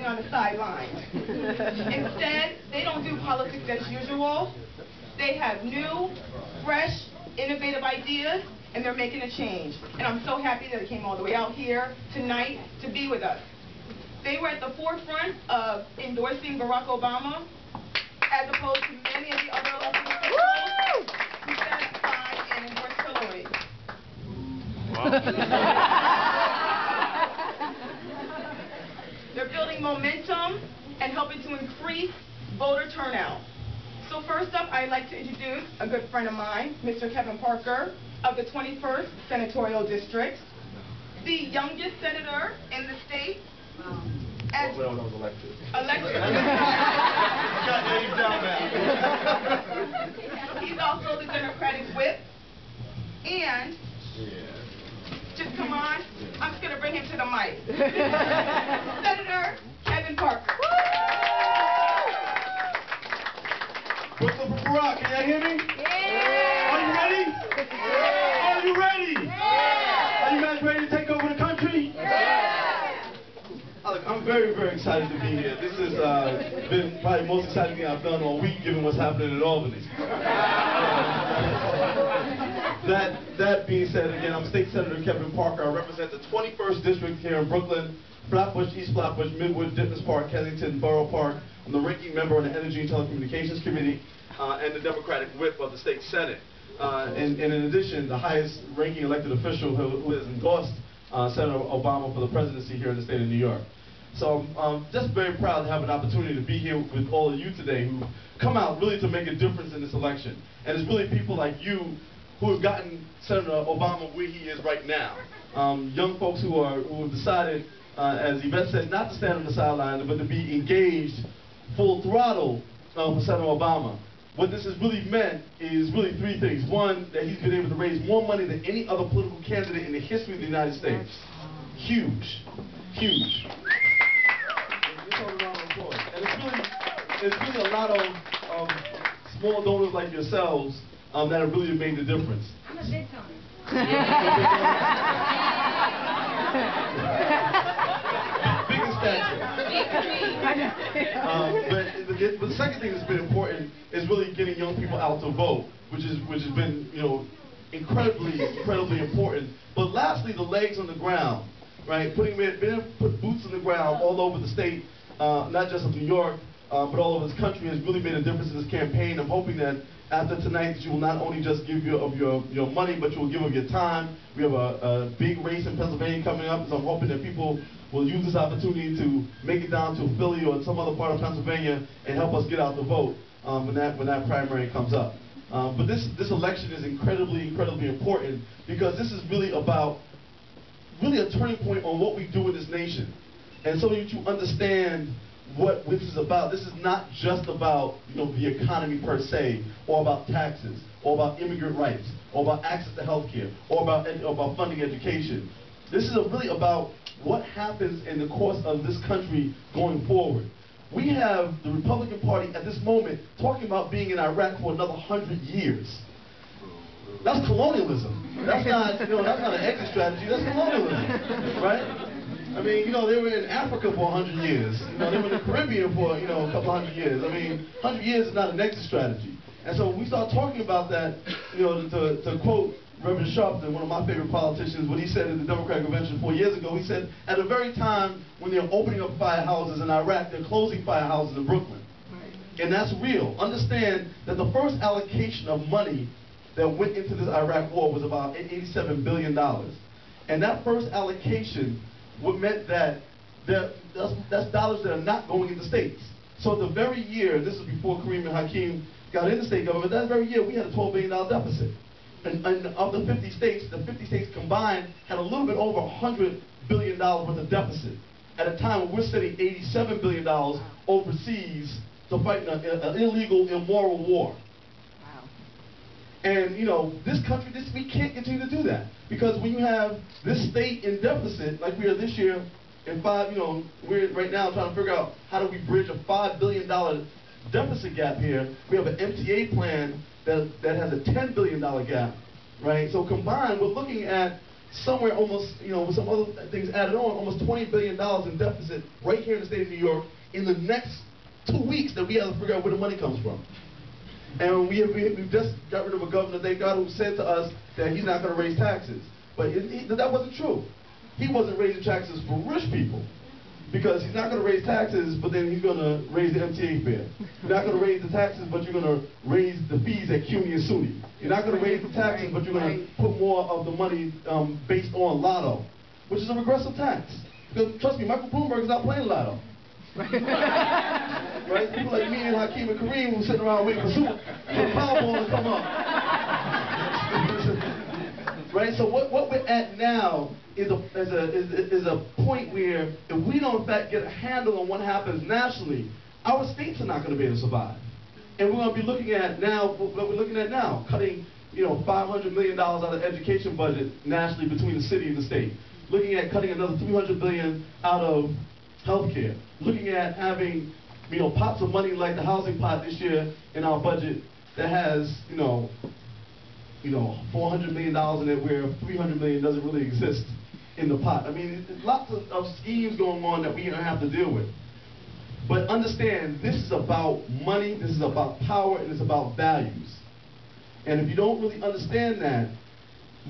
on the sidelines. Instead, they don't do politics as usual. They have new, fresh, innovative ideas, and they're making a change. And I'm so happy that they came all the way out here tonight to be with us. They were at the forefront of endorsing Barack Obama, as opposed to many of the other elected officials who sat by and endorsed Hillary. They're building momentum and helping to increase voter turnout. So first up, I'd like to introduce a good friend of mine, Mr. Kevin Parker of the 21st Senatorial District, the youngest senator in the state. As when I was elected. He's also the Democratic whip. And just come on, I'm just going to bring him to the mic. Senator Kevin Parker. Brooklyn for Barack, can y'all hear me? Yeah. Are you ready? Yeah. Are you ready? Yeah. Are you guys ready to take over the country? Yeah. Look, I'm very, very excited to be here. This has been probably the most exciting thing I've done all week, given what's happening in Albany. That being said, again, I'm State Senator Kevin Parker. I represent the 21st District here in Brooklyn, Flatbush, East Flatbush, Midwood, Ditters Park, Kensington, Borough Park. I'm the ranking member on the Energy and Telecommunications Committee and the Democratic whip of the State Senate. And in addition, the highest ranking elected official who has endorsed Senator Obama for the presidency here in the state of New York. So I'm just very proud to have an opportunity to be here with all of you today who come out really to make a difference in this election. And it's really people like you who have gotten Senator Obama where he is right now. Young folks who have decided, as Yvette said, not to stand on the sidelines, but to be engaged full throttle with Senator Obama. What this has really meant is really three things. One, that he's been able to raise more money than any other political candidate in the history of the United States. Huge. Huge. And it's really a lot of small donors like yourselves that have really made the difference. I'm a big donor. But the second thing that's been important is really getting young people out to vote, which has been, you know, incredibly important. But lastly, the legs on the ground, right? Being able to put boots on the ground all over the state, not just of New York, but all over this country has really made a difference in this campaign. I'm hoping that after tonight, that you will not only just give your money, but you will give of your time. We have a big race in Pennsylvania coming up, so I'm hoping that people will use this opportunity to make it down to Philly or some other part of Pennsylvania and help us get out the vote when that primary comes up. But this election is incredibly important because this is really about a turning point on what we do in this nation. And so that you understand what this is about. This is not just about, you know, the economy per se, or about taxes, or about immigrant rights, or about access to health care, or about funding education. This is really about what happens in the course of this country going forward. We have the Republican Party at this moment talking about being in Iraq for another 100 years. That's colonialism. That's not, you know, that's not an exit strategy. That's colonialism, right? I mean, you know, they were in Africa for 100 years. You know, they were in the Caribbean for, you know, a couple hundred years. I mean, 100 years is not an exit strategy. And so when we start talking about that, you know, to quote Reverend Sharpton, one of my favorite politicians, what he said at the Democratic Convention 4 years ago, he said, at the very time when they're opening up firehouses in Iraq, they're closing firehouses in Brooklyn. And that's real. Understand that the first allocation of money that went into this Iraq war was about $87 billion. And that first allocation meant that that's dollars that are not going into states. So the very year, this is before Kareem and Hakeem got into state government, that very year we had a $12 billion deficit. And of the 50 states combined had a little bit over $100 billion worth of deficit at a time when we're sending $87 billion overseas to fight an illegal, immoral war. Wow. And, you know, this country, we can't continue to do that. Because when you have this state in deficit, like we are this year, in we're right now trying to figure out how do we bridge a $5 billion deficit gap here. We have an MTA plan that has a $10 billion gap, right? So combined, we're looking at somewhere almost, with some other things added on, almost $20 billion in deficit right here in the state of New York in the next 2 weeks that we have to figure out where the money comes from. And we've just got rid of a governor, thank God, who said to us that he's not going to raise taxes. But that wasn't true. He wasn't raising taxes for rich people. Because he's not going to raise taxes, but then he's going to raise the MTA fare. You're not going to raise the taxes, but you're going to raise the fees at CUNY and SUNY. You're not going to raise the taxes, but you're going to put more of the money based on Lotto, which is a regressive tax. Because, trust me, Michael Bloomberg is not playing Lotto. Right? People like me and Hakeem and Kareem were sitting around waiting for the Powerball to come up. Right? So what we're at now is a point where if we don't in fact get a handle on what happens nationally, our states are not going to be able to survive. And we're going to be looking at now what we're looking at now, cutting $500 million out of the education budget nationally between the city and the state. Looking at cutting another $300 billion out of healthcare. Looking at having pots of money like the housing pot this year in our budget that has $400 million in it, where $300 million doesn't really exist in the pot. I mean, there's lots of schemes going on that we're going to have to deal with. But understand, this is about money, this is about power, and it's about values. And if you don't really understand that,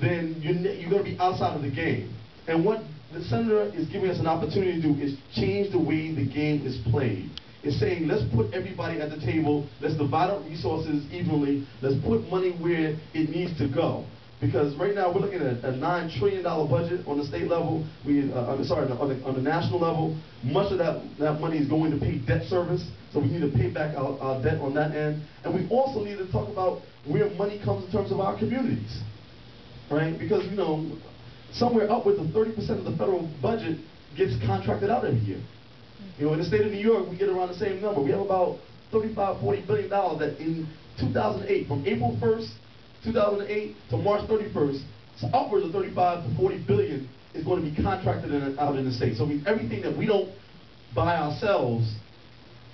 then you're going to be outside of the game. And what the senator is giving us an opportunity to do is change the way the game is played. It's saying, let's put everybody at the table, let's divide up resources evenly, let's put money where it needs to go. Because right now we're looking at a $9 trillion budget on the state level, on the national level. Much of that money is going to pay debt service, so we need to pay back our debt on that end. And we also need to talk about where money comes in terms of our communities, right? Because, somewhere upwards of 30% of the federal budget gets contracted out every year. In the state of New York, we get around the same number. We have about $35–40 billion that in 2008, from April 1st, 2008 to March 31st, so upwards of $35–40 billion is going to be contracted out in the state. So I mean, everything that we don't buy ourselves,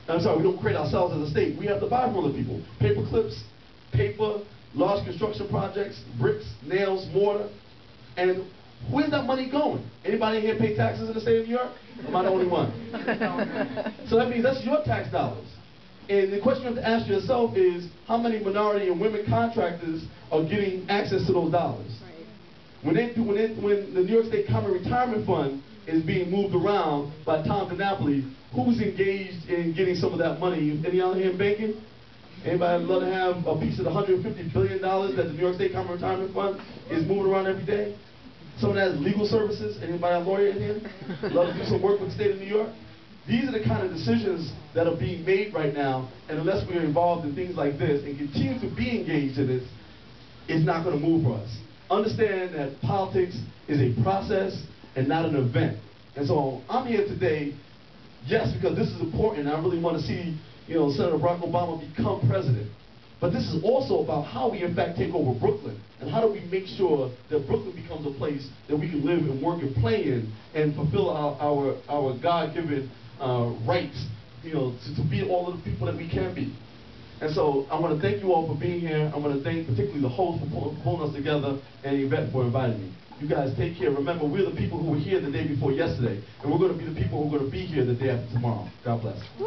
we don't create ourselves as a state, we have to buy from other people. Paper clips, paper, large construction projects, bricks, nails, mortar, and where's that money going? Anybody in here pay taxes in the state of New York? Am I the only one? So that means that's your tax dollars. And the question you have to ask yourself is, how many minority and women contractors are getting access to those dollars? When the New York State Common Retirement Fund is being moved around by Tom DiNapoli, who's engaged in getting some of that money? Any out here in banking? Anybody love to have a piece of the $150 billion that the New York State Common Retirement Fund is moving around every day? Someone that has legal services. Anybody a lawyer in here? Love to do some work with the state of New York? These are the kind of decisions that are being made right now, and unless we're involved in things like this and continue to be engaged in this, it's not going to move for us. Understand that politics is a process and not an event. And so I'm here today, yes, because this is important. I really want to see, Senator Barack Obama become president. But this is also about how we, in fact, take over Brooklyn. And how do we make sure that Brooklyn becomes a place that we can live and work and play in and fulfill our God-given rights, to be all of the people that we can be. And so I want to thank you all for being here. I want to thank particularly the host for pulling us together and Yvette for inviting me. You guys take care. Remember, we're the people who were here the day before yesterday. And we're going to be the people who are going to be here the day after tomorrow. God bless. Woo!